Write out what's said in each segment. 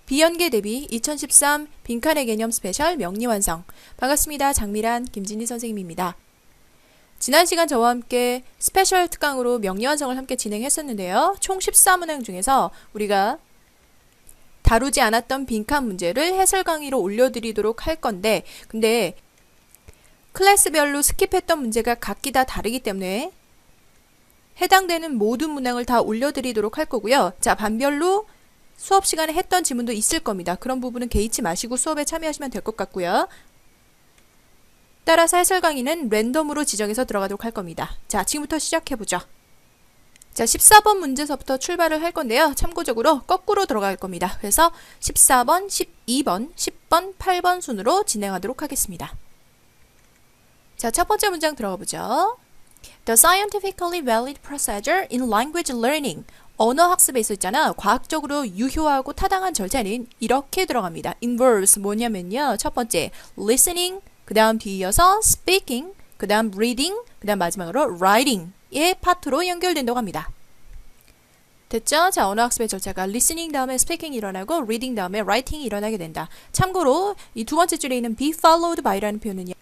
비연계 대비 2013 빈칸의 개념 스페셜 명리완성. 반갑습니다. 장미란 김진희 선생님입니다. 지난 시간 저와 함께 스페셜 특강으로 명리완성을 함께 진행했었는데요. 총 14문항 중에서 우리가 다루지 않았던 빈칸 문제를 해설 강의로 올려드리도록 할 건데, 근데 클래스별로 스킵했던 문제가 각기 다 다르기 때문에 해당되는 모든 문항을 다 올려드리도록 할 거고요. 자, 반별로 수업 시간에 했던 지문도 있을 겁니다. 그런 부분은 개의치 마시고 수업에 참여하시면 될 것 같고요. 따라서 해설 강의는 랜덤으로 지정해서 들어가도록 할 겁니다. 자, 지금부터 시작해보죠. 자, 14번 문제서부터 출발을 할 건데요. 참고적으로 거꾸로 들어갈 겁니다. 그래서 14번, 12번, 10번, 8번 순으로 진행하도록 하겠습니다. 자, 첫 번째 문장 들어가 보죠. The scientifically valid procedure in language learning. 언어 학습에 있었잖아. 과학적으로 유효하고 타당한 절차는 이렇게 들어갑니다. involves 뭐냐면요. 첫 번째, listening, 그 다음 뒤이어서 speaking, 그 다음 reading, 그 다음 마지막으로 writing의 파트로 연결된다고 합니다. 됐죠? 자, 언어 학습의 절차가 listening 다음에 speaking이 일어나고 reading 다음에 writing이 일어나게 된다. 참고로 이 두 번째 줄에 있는 be followed by라는 표현은요.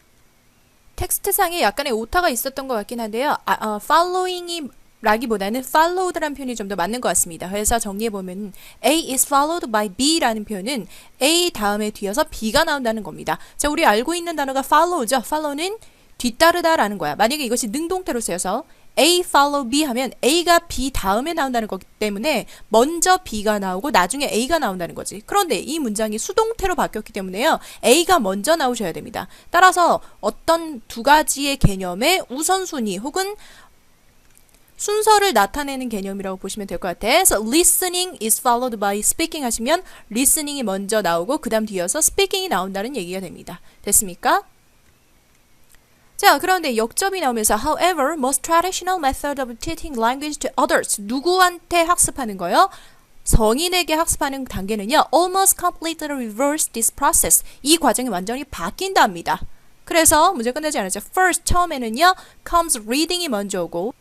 텍스트상에 약간의 오타가 있었던 것 같긴 한데요. following이 라기보다는 followed라는 표현이 좀 더 맞는 것 같습니다. 그래서 정리해보면 A is followed by B라는 표현은 A 다음에 뒤어서 B가 나온다는 겁니다. 자, 우리 알고 있는 단어가 follow죠. follow는 뒤따르다 라는 거야. 만약에 이것이 능동태로 쓰여서 A follow B 하면 A가 B 다음에 나온다는 거기 때문에 먼저 B가 나오고 나중에 A가 나온다는 거지. 그런데 이 문장이 수동태로 바뀌었기 때문에요. A가 먼저 나오셔야 됩니다. 따라서 어떤 두 가지의 개념의 우선순위 혹은 순서를 나타내는 개념이라고 보시면 될 것 같아요. 그래서 listening is followed by speaking 하시면 listening이 먼저 나오고 그 다음 뒤어서 speaking이 나온다는 얘기가 됩니다. 됐습니까? 자, 그런데 역접이 나오면서 however, most traditional method of teaching language to others. 누구한테 학습하는 거요? 성인에게 학습하는 단계는요. almost completely reverse this process. 이 과정이 완전히 바뀐다 합니다. 그래서 문제 끝내지 않았죠. first, 처음에는요. comes reading이 먼저 오고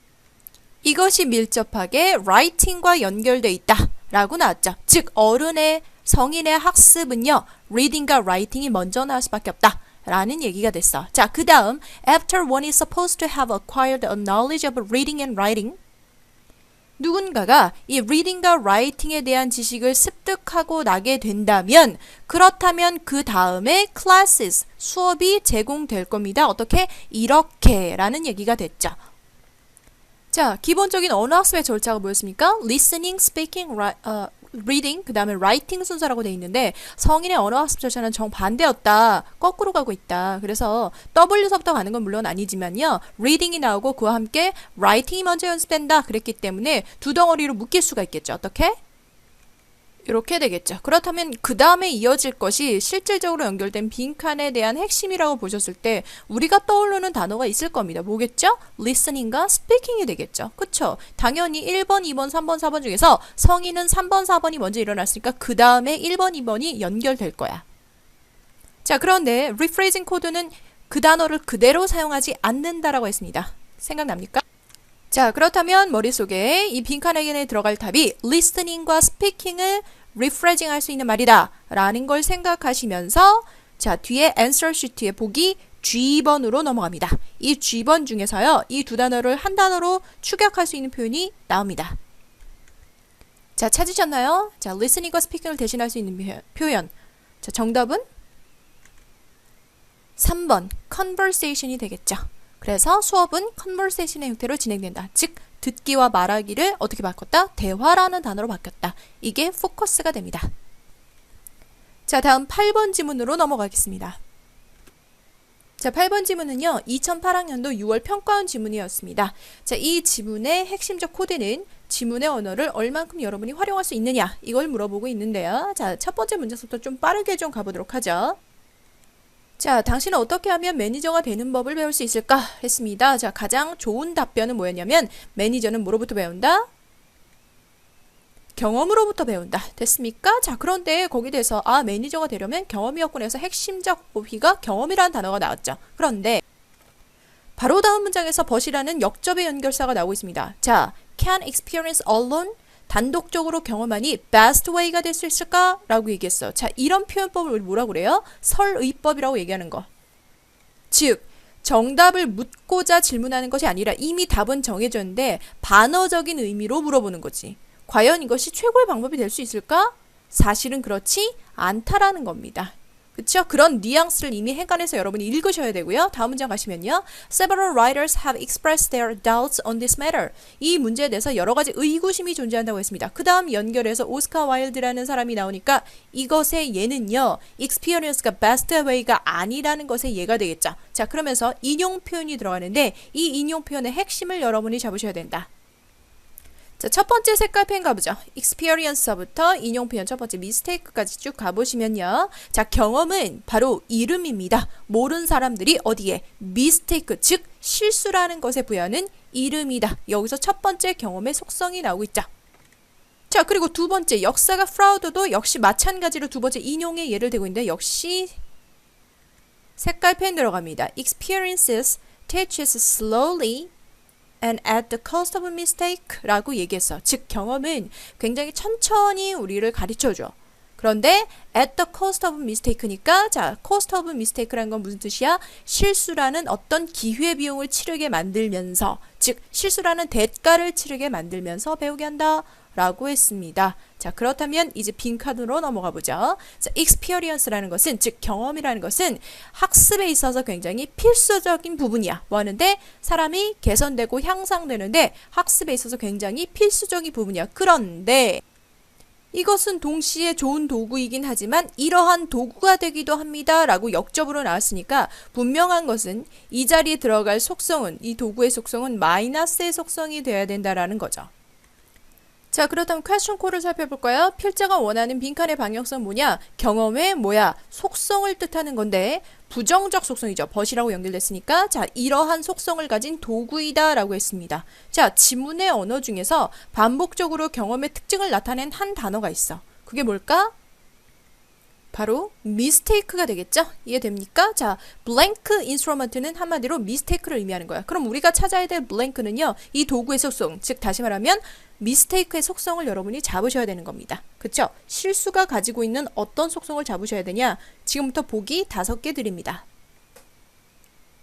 이것이 밀접하게 writing과 연결돼 있다 라고 나왔죠. 즉 어른의 성인의 학습은요. reading과 writing이 먼저 나올 수밖에 없다 라는 얘기가 됐어. 자, 그 다음 after one is supposed to have acquired a knowledge of reading and writing. 누군가가 이 reading과 writing에 대한 지식을 습득하고 나게 된다면 그렇다면 그 다음에 classes, 수업이 제공될 겁니다. 어떻게? 이렇게 라는 얘기가 됐죠. 자, 기본적인 언어 학습의 절차가 뭐였습니까? listening, speaking, reading, 그 다음에 writing 순서라고 돼 있는데 성인의 언어 학습 절차는 정반대였다. 거꾸로 가고 있다. 그래서 W서부터 가는 건 물론 아니지만요. reading이 나오고 그와 함께 writing이 먼저 연습된다. 그랬기 때문에 두 덩어리로 묶일 수가 있겠죠. 어떻게? 이렇게 되겠죠. 그렇다면 그 다음에 이어질 것이 실질적으로 연결된 빈칸에 대한 핵심이라고 보셨을 때 우리가 떠오르는 단어가 있을 겁니다. 뭐겠죠? listening과 speaking이 되겠죠. 그쵸? 당연히 1번, 2번, 3번, 4번 중에서 성인은 3번, 4번이 먼저 일어났으니까 그 다음에 1번, 2번이 연결될 거야. 자, 그런데 rephrasing 코드는 그 단어를 그대로 사용하지 않는다라고 했습니다. 생각납니까? 자, 그렇다면 머릿속에 이 빈칸에 들어갈 답이 listening과 speaking을 rephrasing 할 수 있는 말이다 라는 걸 생각하시면서 자, 뒤에 answer sheet의 보기 G번으로 넘어갑니다. 이 G번 중에서요. 이 두 단어를 한 단어로 축약할 수 있는 표현이 나옵니다. 자, 찾으셨나요? 자, listening과 speaking을 대신할 수 있는 표현. 자, 정답은 3번 conversation이 되겠죠. 그래서 수업은 conversation의 형태로 진행된다. 즉, 듣기와 말하기를 어떻게 바꿨다? 대화라는 단어로 바뀌었다. 이게 포커스가 됩니다. 자, 다음 8번 지문으로 넘어가겠습니다. 자, 8번 지문은요. 2008학년도 6월 평가원 지문이었습니다. 자, 이 지문의 핵심적 코드는 지문의 언어를 얼만큼 여러분이 활용할 수 있느냐 이걸 물어보고 있는데요. 자, 첫 번째 문제부터 좀 빠르게 좀 가보도록 하죠. 자, 당신은 어떻게 하면 매니저가 되는 법을 배울 수 있을까? 했습니다. 자, 가장 좋은 답변은 뭐였냐면 매니저는 뭐로부터 배운다? 경험으로부터 배운다. 됐습니까? 자, 그런데 거기에 대해서 매니저가 되려면 경험이었군 해서 핵심적 보기가 경험이라는 단어가 나왔죠. 그런데 바로 다음 문장에서 but이라는 역접의 연결사가 나오고 있습니다. 자, can experience alone 단독적으로 경험하니 best way가 될 수 있을까? 라고 얘기했어. 자, 이런 표현법을 우리 뭐라고 그래요? 설의법이라고 얘기하는 거. 즉, 정답을 묻고자 질문하는 것이 아니라 이미 답은 정해졌는데 반어적인 의미로 물어보는 거지. 과연 이것이 최고의 방법이 될 수 있을까? 사실은 그렇지 않다라는 겁니다. 그쵸? 그런 뉘앙스를 이미 해관해서 여러분이 읽으셔야 되고요. 다음 문장 가시면요. Several writers have expressed their doubts on this matter. 이 문제에 대해서 여러 가지 의구심이 존재한다고 했습니다. 그 다음 연결해서 오스카 와일드라는 사람이 나오니까 이것의 예는요. experience가 best way가 아니라는 것의 예가 되겠죠. 자, 그러면서 인용 표현이 들어가는데 이 인용 표현의 핵심을 여러분이 잡으셔야 된다. 자, 첫 번째 색깔 펜 가보죠. experience부터 인용 표현 첫 번째 mistake까지 쭉 가보시면요. 자, 경험은 바로 이름입니다. 모르는 사람들이 어디에 mistake, 즉 실수라는 것에 부여하는 이름이다. 여기서 첫 번째 경험의 속성이 나오고 있죠. 자, 그리고 두 번째 역사가 fraud도 역시 마찬가지로 두 번째 인용의 예를 대고 있는데 역시 색깔 펜 들어갑니다. experiences teaches slowly and at the cost of a mistake 라고 얘기했어. 즉 경험은 굉장히 천천히 우리를 가르쳐줘. 그런데 at the cost of a mistake니까 자, cost of a mistake라는 건 무슨 뜻이야? 실수라는 어떤 기회비용을 치르게 만들면서 즉 실수라는 대가를 치르게 만들면서 배우게 한다 라고 했습니다. 자, 그렇다면 이제 빈칸으로 넘어가 보죠. 자, experience라는 것은 즉 경험이라는 것은 학습에 있어서 굉장히 필수적인 부분이야. 뭐 하는데 사람이 개선되고 향상되는데 학습에 있어서 굉장히 필수적인 부분이야. 그런데 이것은 동시에 좋은 도구이긴 하지만 이러한 도구가 되기도 합니다 라고 역접으로 나왔으니까 분명한 것은 이 자리에 들어갈 속성은 이 도구의 속성은 마이너스의 속성이 되어야 된다라는 거죠. 자, 그렇다면 퀘스천 코드를 살펴볼까요? 필자가 원하는 빈칸의 방향성 뭐냐? 경험의 뭐야? 속성을 뜻하는 건데 부정적 속성이죠. 벗이라고 연결됐으니까 자, 이러한 속성을 가진 도구이다 라고 했습니다. 자, 지문의 언어 중에서 반복적으로 경험의 특징을 나타낸 한 단어가 있어. 그게 뭘까? 바로 mistake가 되겠죠? 이해됩니까? 자, blank instrument는 한마디로 mistake를 의미하는 거야. 그럼 우리가 찾아야 될 blank는요, 이 도구의 속성, 즉 다시 말하면 mistake의 속성을 여러분이 잡으셔야 되는 겁니다. 그쵸? 실수가 가지고 있는 어떤 속성을 잡으셔야 되냐? 지금부터 보기 5개 드립니다.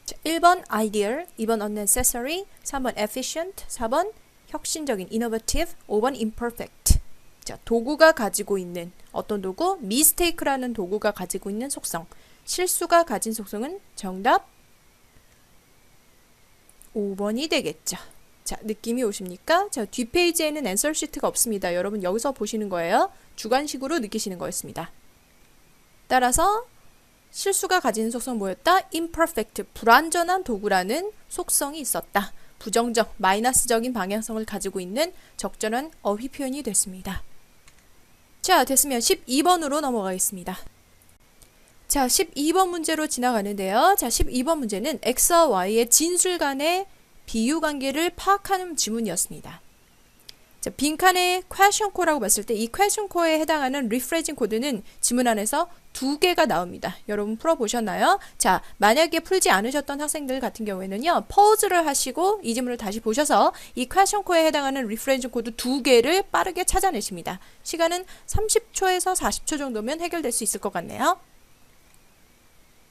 자, 1번 ideal, 2번 unnecessary, 3번 efficient, 4번 혁신적인 innovative, 5번 imperfect. 자, 도구가 가지고 있는 어떤 도구? mistake라는 도구가 가지고 있는 속성. 실수가 가진 속성은 정답 5번이 되겠죠. 자, 느낌이 오십니까? 자, 뒷페이지에는 앤서 시트가 없습니다. 여러분 여기서 보시는 거예요. 주관식으로 느끼시는 거였습니다. 따라서 실수가 가진 속성 뭐였다? imperfect, 불완전한 도구라는 속성이 있었다. 부정적, 마이너스적인 방향성을 가지고 있는 적절한 어휘 표현이 됐습니다. 자, 됐으면 12번으로 넘어가겠습니다. 자, 12번 문제로 지나가는데요. 자, 12번 문제는 X와 Y의 진술 간의 비유 관계를 파악하는 지문이었습니다. 자, 빈칸의 question code라고 봤을 때 이 question code에 해당하는 rephrasing 코드는 지문 안에서 2개가 나옵니다. 여러분 풀어보셨나요? 자, 만약에 풀지 않으셨던 학생들 같은 경우에는요, pause를 하시고 이 지문을 다시 보셔서 이 question code에 해당하는 rephrasing 코드 2개를 빠르게 찾아내십니다. 시간은 30초에서 40초 정도면 해결될 수 있을 것 같네요.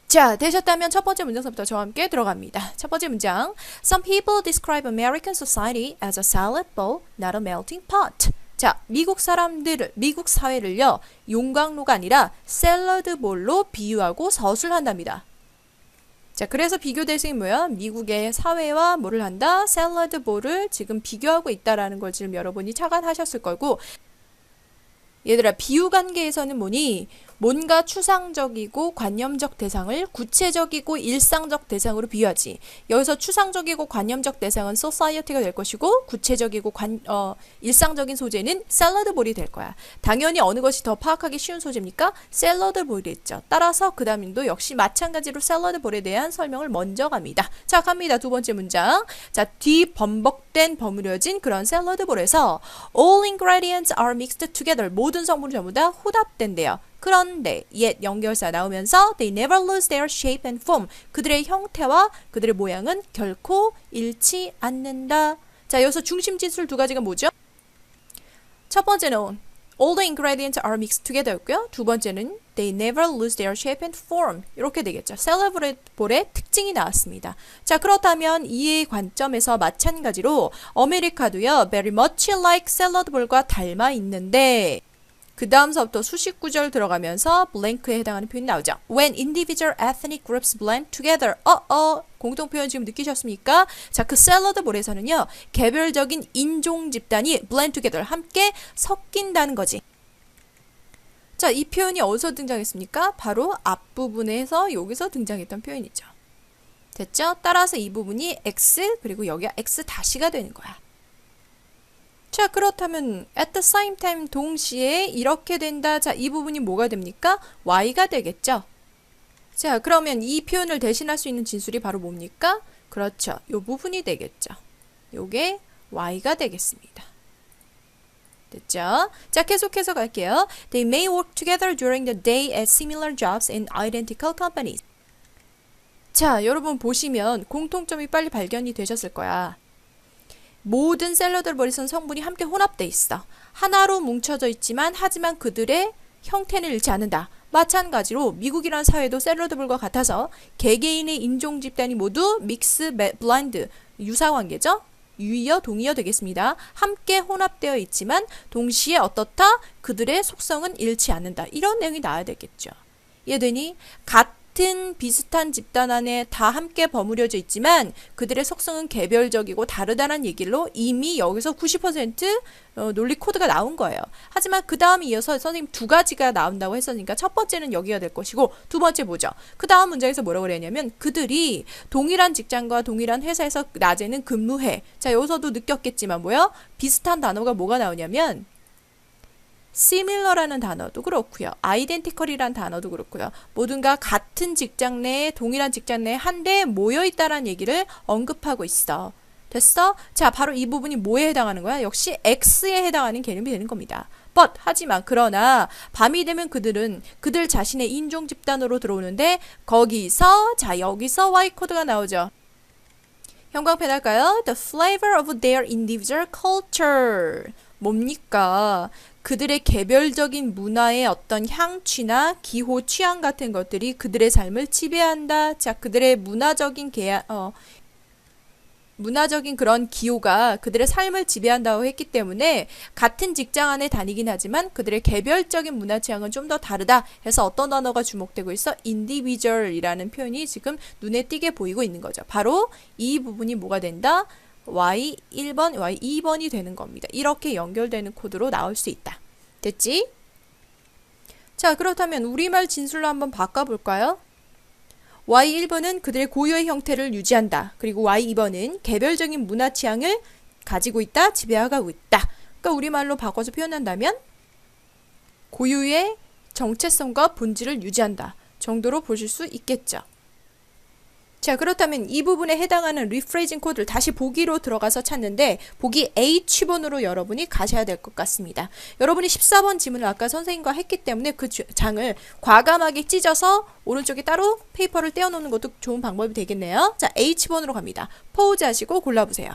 자, 되셨다면 첫 번째 문장서부터 저와 함께 들어갑니다. 첫 번째 문장. Some people describe American society as a salad bowl, not a melting pot. 자, 미국 사회를요, 용광로가 아니라 샐러드 볼로 비유하고 서술한답니다. 자, 그래서 비교 대상이 뭐야? 미국의 사회와 뭐를 한다? 샐러드 볼을 지금 비교하고 있다라는 걸 지금 여러분이 착안하셨을 거고, 얘들아, 비유 관계에서는 뭐니? 뭔가 추상적이고 관념적 대상을 구체적이고 일상적 대상으로 비유하지. 여기서 추상적이고 관념적 대상은 society가 될 것이고 구체적이고 일상적인 소재는 샐러드 볼이 될 거야. 당연히 어느 것이 더 파악하기 쉬운 소재입니까? 샐러드 볼이겠죠. 따라서 그 다음도 역시 마찬가지로 샐러드 볼에 대한 설명을 먼저 갑니다. 자, 갑니다. 두 번째 문장. 자, 뒤범벅된 버무려진 그런 샐러드 볼에서 all ingredients are mixed together. 모든 성분이 전부 다 혼합된대요. 그런데 옛 연결사 나오면서 they never lose their shape and form. 그들의 형태와 그들의 모양은 결코 잃지 않는다. 자, 여기서 중심 진술 두 가지가 뭐죠? 첫 번째는 all the ingredients are mixed together였고요. 두 번째는 they never lose their shape and form. 이렇게 되겠죠. 샐러드 볼의 특징이 나왔습니다. 자, 그렇다면 이의 관점에서 마찬가지로 아메리카도요. very much like 샐러드 볼과 닮아 있는데 그 다음서부터 수식 구절 들어가면서 블랭크에 해당하는 표현이 나오죠. When individual ethnic groups blend together. 공통 표현 지금 느끼셨습니까? 자, 그 샐러드 볼에서는요. 개별적인 인종 집단이 blend together. 함께 섞인다는 거지. 자, 이 표현이 어디서 등장했습니까? 바로 앞부분에서 여기서 등장했던 표현이죠. 됐죠? 따라서 이 부분이 X 그리고 여기가 X 다시가 되는 거야. 자, 그렇다면 at the same time 동시에 이렇게 된다. 자, 이 부분이 뭐가 됩니까? Y가 되겠죠. 자, 그러면 이 표현을 대신할 수 있는 진술이 바로 뭡니까? 그렇죠. 이 부분이 되겠죠. 요게 Y가 되겠습니다. 됐죠? 자, 계속해서 갈게요. They may work together during the day at similar jobs in identical companies. 자, 여러분 보시면 공통점이 빨리 발견이 되셨을 거야. 모든 샐러드 볼에선 성분이 함께 혼합돼 있어. 하나로 뭉쳐져 있지만 하지만 그들의 형태는 잃지 않는다. 마찬가지로 미국이라는 사회도 샐러드 볼과 같아서 개개인의 인종 집단이 모두 믹스, 블라인드, 유사관계죠? 유의어, 동의어 되겠습니다. 함께 혼합되어 있지만 동시에 어떻다? 그들의 속성은 잃지 않는다. 이런 내용이 나와야 되겠죠. 이해되니? 같은 비슷한 집단 안에 다 함께 버무려져 있지만 그들의 속성은 개별적이고 다르다는 얘기로 이미 여기서 90% 논리 코드가 나온 거예요. 하지만 그 다음에 이어서 선생님 두 가지가 나온다고 했으니까 첫 번째는 여기가 될 것이고 두 번째 뭐죠? 그 다음 문장에서 뭐라고 그랬냐면 그들이 동일한 직장과 동일한 회사에서 낮에는 근무해. 자, 여기서도 느꼈겠지만 뭐요? 비슷한 단어가 뭐가 나오냐면 similar라는 단어도 그렇고요. identical이라는 단어도 그렇고요. 모든가 같은 직장 내에 동일한 직장 내에 한데 모여있다라는 얘기를 언급하고 있어. 됐어? 자, 바로 이 부분이 뭐에 해당하는 거야? 역시 X에 해당하는 개념이 되는 겁니다. But, 하지만 그러나 밤이 되면 그들은 그들 자신의 인종 집단으로 들어오는데 거기서 자, 여기서 Y 코드가 나오죠. 형광펜 할까요? The flavor of their individual culture. 뭡니까? 그들의 개별적인 문화의 어떤 향취나 기호, 취향 같은 것들이 그들의 삶을 지배한다. 자, 그들의 문화적인 그런 기호가 그들의 삶을 지배한다고 했기 때문에 같은 직장 안에 다니긴 하지만 그들의 개별적인 문화 취향은 좀 더 다르다 해서 어떤 단어가 주목되고 있어? individual이라는 표현이 지금 눈에 띄게 보이고 있는 거죠. 바로 이 부분이 뭐가 된다? Y1번, Y2번이 되는 겁니다. 이렇게 연결되는 코드로 나올 수 있다. 됐지? 자, 그렇다면 우리말 진술로 한번 바꿔볼까요? Y1번은 그들의 고유의 형태를 유지한다. 그리고 Y2번은 개별적인 문화 취향을 가지고 있다, 지배하고 있다. 그러니까 우리말로 바꿔서 표현한다면 고유의 정체성과 본질을 유지한다 정도로 보실 수 있겠죠. 자, 그렇다면 이 부분에 해당하는 리프레이징 코드를 다시 보기로 들어가서 찾는데 보기 H번으로 여러분이 가셔야 될 것 같습니다. 여러분이 14번 지문을 아까 선생님과 했기 때문에 그 장을 과감하게 찢어서 오른쪽에 따로 페이퍼를 떼어놓는 것도 좋은 방법이 되겠네요. 자, H번으로 갑니다. 포즈 하시고 골라보세요.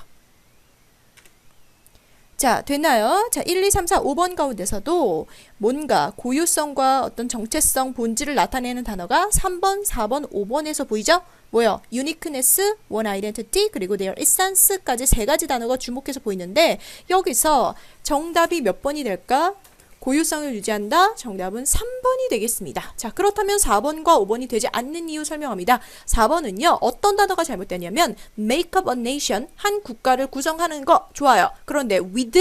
자, 됐나요? 자, 1, 2, 3, 4, 5번 가운데서도 뭔가 고유성과 어떤 정체성, 본질을 나타내는 단어가 3번, 4번, 5번에서 보이죠? 뭐요? uniqueness, one identity, 그리고 their essence까지 세 가지 단어가 주목해서 보이는데 여기서 정답이 몇 번이 될까? 고유성을 유지한다. 정답은 3번이 되겠습니다. 자, 그렇다면 4번과 5번이 되지 않는 이유 설명합니다. 4번은요. 어떤 단어가 잘못되냐면 make up a nation, 한 국가를 구성하는 거 좋아요. 그런데 with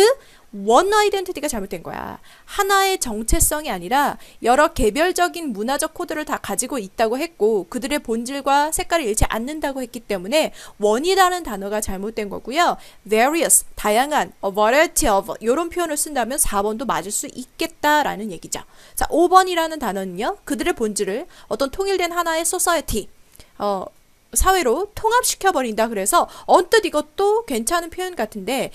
one identity가 잘못된 거야. 하나의 정체성이 아니라 여러 개별적인 문화적 코드를 다 가지고 있다고 했고 그들의 본질과 색깔을 잃지 않는다고 했기 때문에 one이라는 단어가 잘못된 거고요. various, 다양한, a variety of 이런 표현을 쓴다면 4번도 맞을 수 있겠다라는 얘기죠. 자, 5번이라는 단어는요. 그들의 본질을 어떤 통일된 하나의 society, 사회로 통합시켜버린다. 그래서 언뜻 이것도 괜찮은 표현 같은데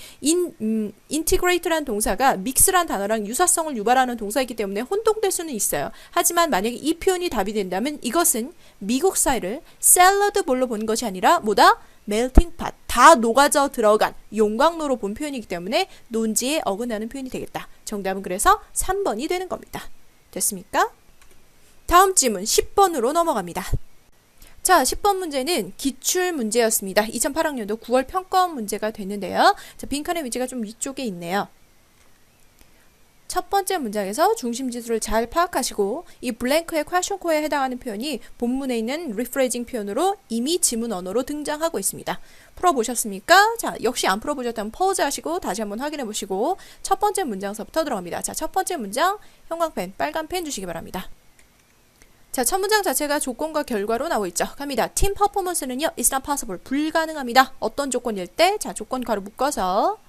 integrate라는 동사가 mix라는 단어랑 유사성을 유발하는 동사이기 때문에 혼동될 수는 있어요. 하지만 만약에 이 표현이 답이 된다면 이것은 미국 사회를 샐러드 볼로 본 것이 아니라 뭐다? melting pot. 다 녹아져 들어간 용광로로 본 표현이기 때문에 논지에 어긋나는 표현이 되겠다. 정답은 그래서 3번이 되는 겁니다. 됐습니까? 다음 질문 10번으로 넘어갑니다. 자, 10번 문제는 기출 문제였습니다. 2008학년도 9월 평가원 문제가 됐는데요. 자, 빈칸의 위치가 좀 위쪽에 있네요. 첫 번째 문장에서 중심지수를 잘 파악하시고 이 블랭크의 퀘션 코어에 해당하는 표현이 본문에 있는 리프레이징 표현으로 이미 지문 언어로 등장하고 있습니다. 풀어보셨습니까? 자, 역시 안 풀어보셨다면 퍼즈 하시고 다시 한번 확인해 보시고 첫 번째 문장서부터 들어갑니다. 자, 첫 번째 문장 형광펜, 빨간 펜 주시기 바랍니다. 자, 첫 문장 자체가 조건과 결과로 나와 있죠. 갑니다. 팀 퍼포먼스는요, it's not possible. 불가능합니다. 어떤 조건일 때? 자, 조건 가로 묶어서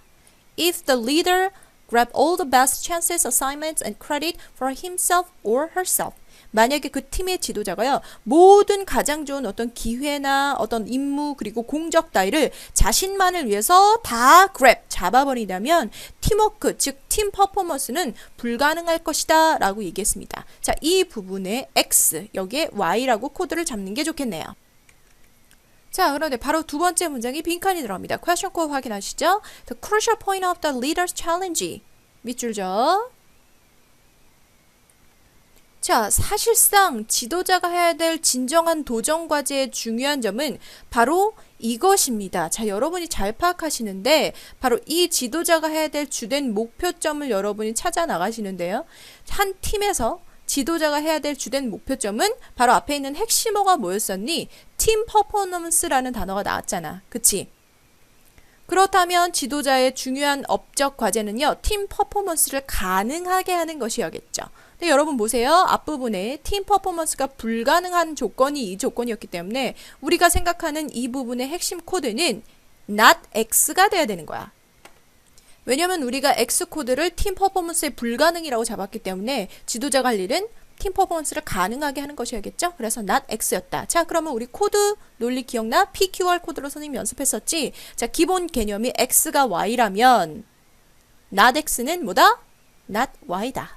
if the leader grab all the best chances, assignments, and credit for himself or herself. 만약에 그 팀의 지도자가요, 모든 가장 좋은 어떤 기회나 어떤 임무 그리고 공적 따위를 자신만을 위해서 다 grab, 잡아버린다면 팀워크, 즉 팀 퍼포먼스는 불가능할 것이다 라고 얘기했습니다. 자, 이 부분에 X, 여기에 Y라고 코드를 잡는 게 좋겠네요. 자, 그런데 바로 두 번째 문장이 빈칸이 들어갑니다. Question core 확인하시죠? The crucial point of the leader's challenge. 밑줄죠? 자, 사실상 지도자가 해야 될 진정한 도전 과제의 중요한 점은 바로 이것입니다. 자, 여러분이 잘 파악하시는데 바로 이 지도자가 해야 될 주된 목표점을 여러분이 찾아 나가시는데요. 한 팀에서 지도자가 해야 될 주된 목표점은 바로 앞에 있는 핵심어가 뭐였었니? 팀 퍼포먼스라는 단어가 나왔잖아. 그치? 그렇다면 지도자의 중요한 업적 과제는요, 팀 퍼포먼스를 가능하게 하는 것이었겠죠. 근데 여러분 보세요. 앞부분에 팀 퍼포먼스가 불가능한 조건이 이 조건이었기 때문에 우리가 생각하는 이 부분의 핵심 코드는 not X가 돼야 되는 거야. 왜냐면 우리가 X 코드를 팀 퍼포먼스의 불가능이라고 잡았기 때문에 지도자가 할 일은 팀 퍼포먼스를 가능하게 하는 것이었겠죠? 그래서 not X였다. 자, 그러면 우리 코드 논리 기억나? PQR 코드로 선생님이 연습했었지? 자, 기본 개념이 X가 Y라면 not X는 뭐다? not Y다.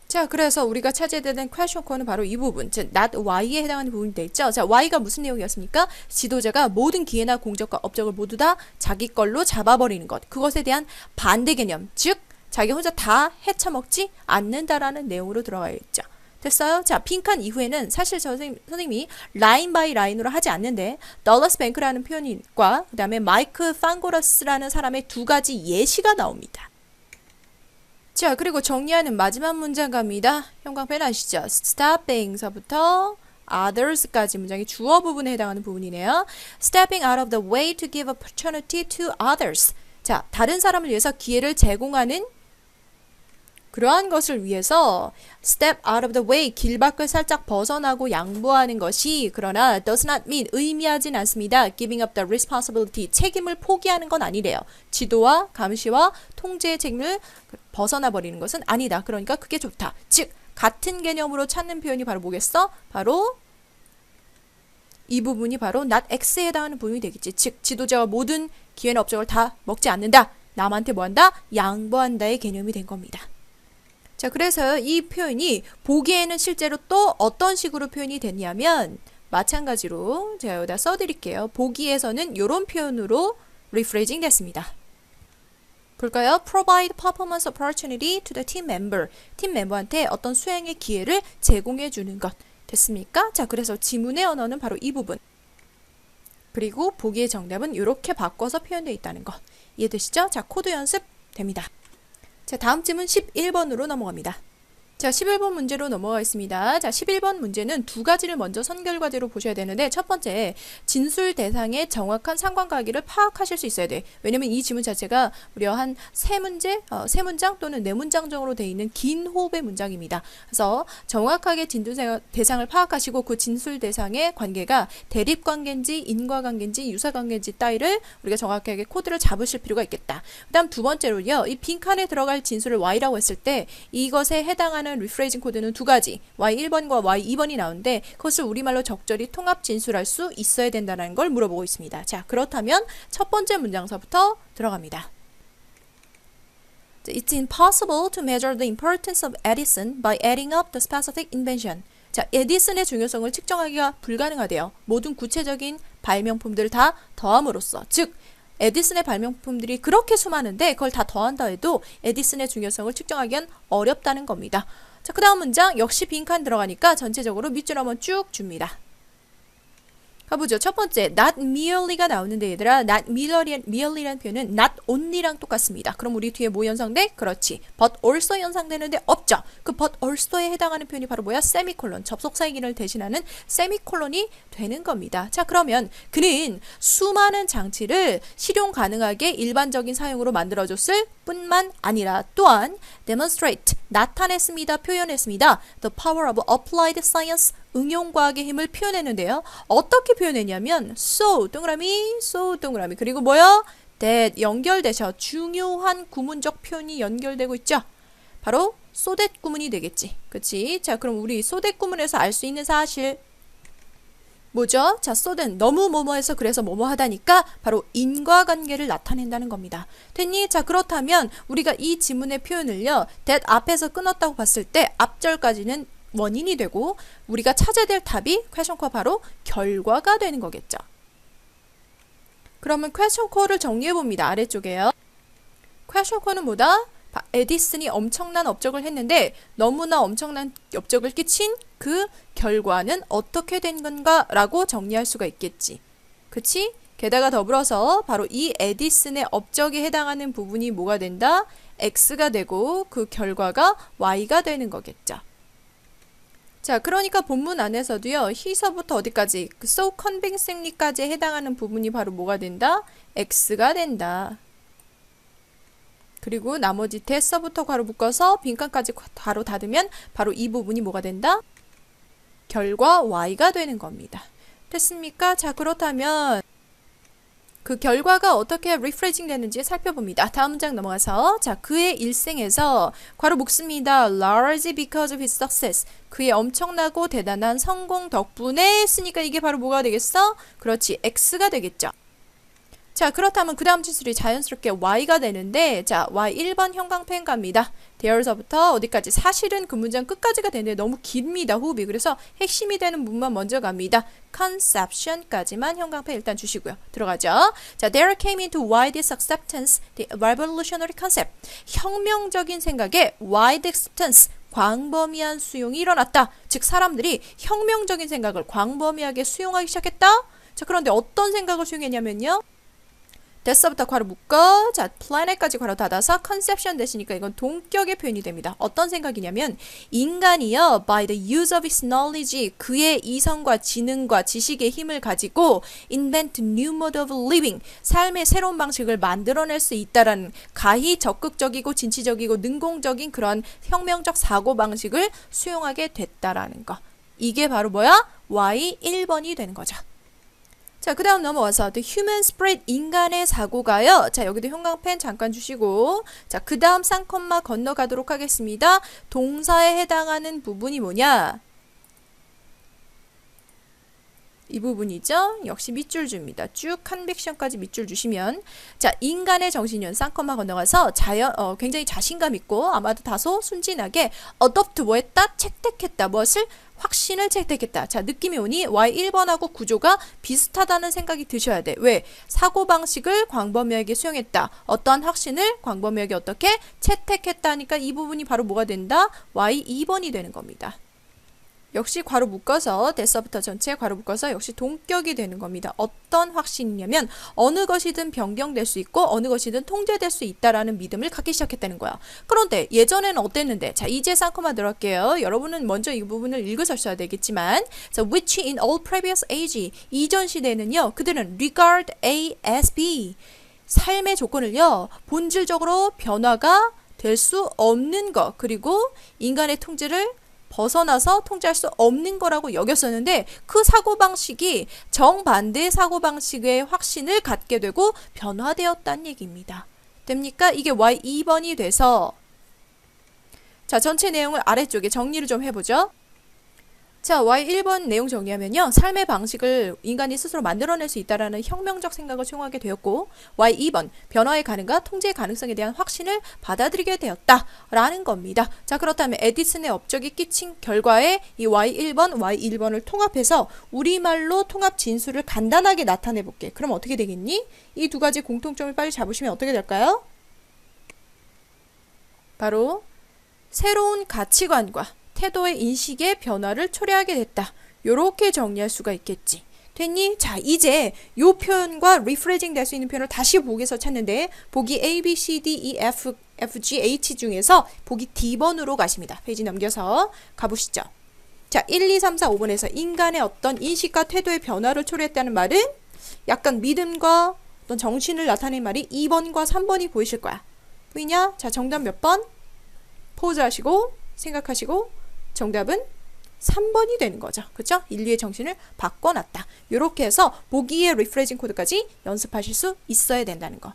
자, 그래서 우리가 찾아야 되는 퀘션 코어는 바로 이 부분, 즉 not Y에 해당하는 부분이 되어 있죠. 자, Y가 무슨 내용이었습니까? 지도자가 모든 기회나 공적과 업적을 모두 다 자기 걸로 잡아버리는 것, 그것에 대한 반대 개념, 즉 자기 혼자 다 헤쳐먹지 않는다라는 내용으로 들어가 있죠. 됐어요? 자, 빈칸 이후에는 사실 선생님이 라인 바이 라인으로 하지 않는데 덜러스 뱅크라는 표현과 그 다음에 마이크 판고러스라는 사람의 두 가지 예시가 나옵니다. 자, 그리고 정리하는 마지막 문장 갑니다. 형광펜 아시죠? stopping서부터 others까지 문장이 주어 부분에 해당하는 부분이네요. stepping out of the way to give opportunity to others. 자, 다른 사람을 위해서 기회를 제공하는 그러한 것을 위해서 step out of the way, 길 밖을 살짝 벗어나고 양보하는 것이 그러나 does not mean, 의미하진 않습니다. giving up the responsibility, 책임을 포기하는 건 아니래요. 지도와 감시와 통제의 책임을 벗어나 버리는 것은 아니다. 그러니까 그게 좋다. 즉 같은 개념으로 찾는 표현이 바로 뭐겠어? 바로 이 부분이 바로 not X에 해당하는 부분이 되겠지. 즉 지도자가 모든 기회나 업적을 다 먹지 않는다. 남한테 뭐한다? 양보한다의 개념이 된 겁니다. 자, 그래서 이 표현이 보기에는 실제로 또 어떤 식으로 표현이 됐냐면 마찬가지로 제가 여기다 써드릴게요. 보기에서는 이런 표현으로 리프레이징 됐습니다. 볼까요? Provide performance opportunity to the team member. 팀 멤버한테 어떤 수행의 기회를 제공해 주는 것. 됐습니까? 자, 그래서 지문의 언어는 바로 이 부분. 그리고 보기의 정답은 이렇게 바꿔서 표현되어 있다는 것. 이해되시죠? 자, 코드 연습 됩니다. 자, 다음 질문 11번으로 넘어갑니다. 자, 11번 문제로 넘어가겠습니다. 자, 11번 문제는 두 가지를 먼저 선결과제로 보셔야 되는데 첫 번째, 진술 대상의 정확한 상관관계를 파악하실 수 있어야 돼. 왜냐면 이 지문 자체가 무려 한 세 문장 또는 네 문장 정도로 되어 있는 긴 호흡의 문장입니다. 그래서 정확하게 진술 대상을 파악하시고 그 진술 대상의 관계가 대립관계인지 인과관계인지 유사관계인지 따위를 우리가 정확하게 코드를 잡으실 필요가 있겠다. 그 다음 두 번째로요, 이 빈칸에 들어갈 진술을 Y라고 했을 때 이것에 해당하는 리프레이징 코드는 두 가지, Y1번과 Y2번이 나오는데 그것을 우리말로 적절히 통합 진술할 수 있어야 된다는 걸 물어보고 있습니다. 자, 그렇다면 첫 번째 문장서부터 들어갑니다. It's impossible to measure the importance of Edison by adding up the specific invention. 자, 에디슨의 중요성을 측정하기가 불가능하대요. 모든 구체적인 발명품들을 다 더함으로써, 즉 에디슨의 발명품들이 그렇게 수많은데 그걸 다 더한다 해도 에디슨의 중요성을 측정하기엔 어렵다는 겁니다. 자, 그 다음 문장 역시 빈칸 들어가니까 전체적으로 밑줄 한번 쭉 줍니다. 가보죠. 첫 번째, not merely가 나오는데 얘들아, not merely란 표현은 not only랑 똑같습니다. 그럼 우리 뒤에 뭐 연상돼? 그렇지. but also 연상되는데 없죠. 그 but also에 해당하는 표현이 바로 뭐야? 세미콜론. 접속사이기를 대신하는 세미콜론이 되는 겁니다. 자, 그러면 그는 수많은 장치를 실용 가능하게 일반적인 사용으로 만들어줬을 뿐만 아니라 또한 demonstrate, 나타냈습니다. 표현했습니다. the power of applied science, 응용과학의 힘을 표현했는데요. 어떻게 표현했냐면 so 동그라미 그리고 뭐요? that 연결되셔. 중요한 구문적 표현이 연결되고 있죠. 바로 so that 구문이 되겠지. 그치? 자, 그럼 우리 so that 구문에서 알 수 있는 사실 뭐죠? 자, so that 너무 뭐뭐해서 그래서 뭐뭐 하다니까 바로 인과관계를 나타낸다는 겁니다. 됐니? 자, 그렇다면 우리가 이 지문의 표현을요, that 앞에서 끊었다고 봤을 때 앞절까지는 원인이 되고 우리가 찾아야 될 답이 question core 바로 결과가 되는 거겠죠. 그러면 question core를 정리해 봅니다. 아래쪽에요. question core는 뭐다? 에디슨이 엄청난 업적을 했는데 너무나 엄청난 업적을 끼친 그 결과는 어떻게 된 건가 라고 정리할 수가 있겠지. 그치? 게다가 더불어서 바로 이 에디슨의 업적에 해당하는 부분이 뭐가 된다? X가 되고 그 결과가 Y가 되는 거겠죠. 자, 그러니까 본문 안에서도요, he서부터 어디까지, 그 so convincingly까지 해당하는 부분이 바로 뭐가 된다? X가 된다. 그리고 나머지 that서부터 괄호 묶어서 빈칸까지 괄호 닫으면 바로 이 부분이 뭐가 된다? 결과 Y가 되는 겁니다. 됐습니까? 자, 그렇다면 그 결과가 어떻게 리프레징 되는지 살펴봅니다. 다음 문장 넘어가서 자, 그의 일생에서 괄호 묶습니다. largely because of his success. 그의 엄청나고 대단한 성공 덕분에 했으니까 이게 바로 뭐가 되겠어? 그렇지, X가 되겠죠. 자, 그렇다면 그 다음 진술이 자연스럽게 Y가 되는데 자, Y 1번 형광펜 갑니다. there서부터 어디까지? 사실은 그 문장 끝까지가 되는데 너무 깁니다. 호흡이. 그래서 핵심이 되는 문만 먼저 갑니다. conception까지만 형광펜 일단 주시고요. 들어가죠. 자, there came into wide acceptance the revolutionary concept. 혁명적인 생각에 wide acceptance, 광범위한 수용이 일어났다. 즉 사람들이 혁명적인 생각을 광범위하게 수용하기 시작했다. 자, 그런데 어떤 생각을 수용했냐면요. that서부터 괄호 묶어, 자, planet까지 괄호 닫아서 conception 되시니까 이건 동격의 표현이 됩니다. 어떤 생각이냐면 인간이요, by the use of his knowledge, 그의 이성과 지능과 지식의 힘을 가지고 invent new mode of living, 삶의 새로운 방식을 만들어낼 수 있다라는 가히 적극적이고 진취적이고 능공적인 그런 혁명적 사고방식을 수용하게 됐다라는 거. 이게 바로 뭐야? Y 1번이 되는 거죠. 자, 그 다음 넘어와서 the human spirit, 인간의 사고가요. 자, 여기도 형광펜 잠깐 주시고 자, 그 다음 쌍콤마 건너가도록 하겠습니다. 동사에 해당하는 부분이 뭐냐? 이 부분이죠. 역시 밑줄 줍니다. 쭉 컨빅션까지 밑줄 주시면 자, 인간의 정신연 쌍콤마 건너가서 굉장히 자신감 있고 아마도 다소 순진하게 adopt 뭐 했다? 채택했다. 무엇을? 확신을 채택했다. 자, 느낌이 오니 Y 1번하고 구조가 비슷하다는 생각이 드셔야 돼. 왜? 사고방식을 광범위하게 수용했다. 어떠한 확신을 광범위하게 어떻게? 채택했다니까 이 부분이 바로 뭐가 된다? Y 2번이 되는 겁니다. 역시 괄호 묶어서 that서부터 전체 괄호 묶어서 역시 동격이 되는 겁니다. 어떤 확신이냐면 어느 것이든 변경될 수 있고 어느 것이든 통제될 수 있다라는 믿음을 갖기 시작했다는 거야. 그런데 예전에는 어땠는데? 자, 이제 쌍코마 들어갈게요. 여러분은 먼저 이 부분을 읽으셨어야 되겠지만 자, which in all previous age, 이전 시대에는요, 그들은 regard A as B, 삶의 조건을요, 본질적으로 변화가 될 수 없는 것, 그리고 인간의 통제를 벗어나서 통제할 수 없는 거라고 여겼었는데 그 사고방식이 정반대의 사고방식의 확신을 갖게 되고 변화되었다는 얘기입니다. 됩니까? 이게 Y 2번이 돼서 자, 전체 내용을 아래쪽에 정리를 좀 해보죠. 자, Y1번 내용 정리하면요. 삶의 방식을 인간이 스스로 만들어낼 수 있다라는 혁명적 생각을 수용하게 되었고, Y2번 변화의 가능과 통제의 가능성에 대한 확신을 받아들이게 되었다라는 겁니다. 자, 그렇다면 에디슨의 업적이 끼친 결과에 이 Y1번, Y1번을 통합해서 우리말로 통합 진수를 간단하게 나타내 볼게. 그럼 어떻게 되겠니? 이 두 가지 공통점을 빨리 잡으시면 어떻게 될까요? 바로 새로운 가치관과 태도의 인식의 변화를 초래하게 됐다. 요렇게 정리할 수가 있겠지. 됐니? 자, 이제 요 표현과 리프레징 될 수 있는 표현을 다시 보기에서 찾는데 보기 A, B, C, D, E, F, G, H 중에서 보기 D번으로 가십니다. 페이지 넘겨서 가보시죠. 자, 1, 2, 3, 4, 5번에서 인간의 어떤 인식과 태도의 변화를 초래했다는 말은 약간 믿음과 어떤 정신을 나타내는 말이 2번과 3번이 보이실 거야. 보이냐? 자, 정답 몇 번? 포즈 하시고 생각하시고 정답은 3번이 되는 거죠. 그쵸? 인류의 정신을 바꿔놨다. 이렇게 해서 보기의 리프레징 코드까지 연습하실 수 있어야 된다는 거.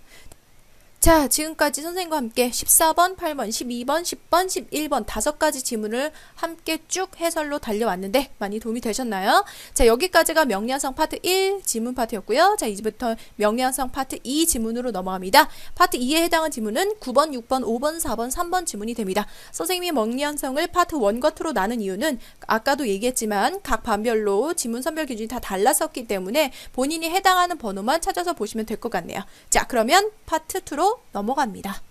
자, 지금까지 선생님과 함께 14번, 8번, 12번, 10번, 11번 5가지 지문을 함께 쭉 해설로 달려왔는데 많이 도움이 되셨나요? 자, 여기까지가 명리현성 파트 1 지문 파트였고요. 자, 이제부터 명리현성 파트 2 지문으로 넘어갑니다. 파트 2에 해당한 지문은 9번, 6번, 5번, 4번, 3번 지문이 됩니다. 선생님이 명리현성을 파트 1과 2로 나눈 이유는 아까도 얘기했지만 각 반별로 지문 선별 기준이 다 달랐었기 때문에 본인이 해당하는 번호만 찾아서 보시면 될 것 같네요. 자, 그러면 파트 2로 넘어갑니다.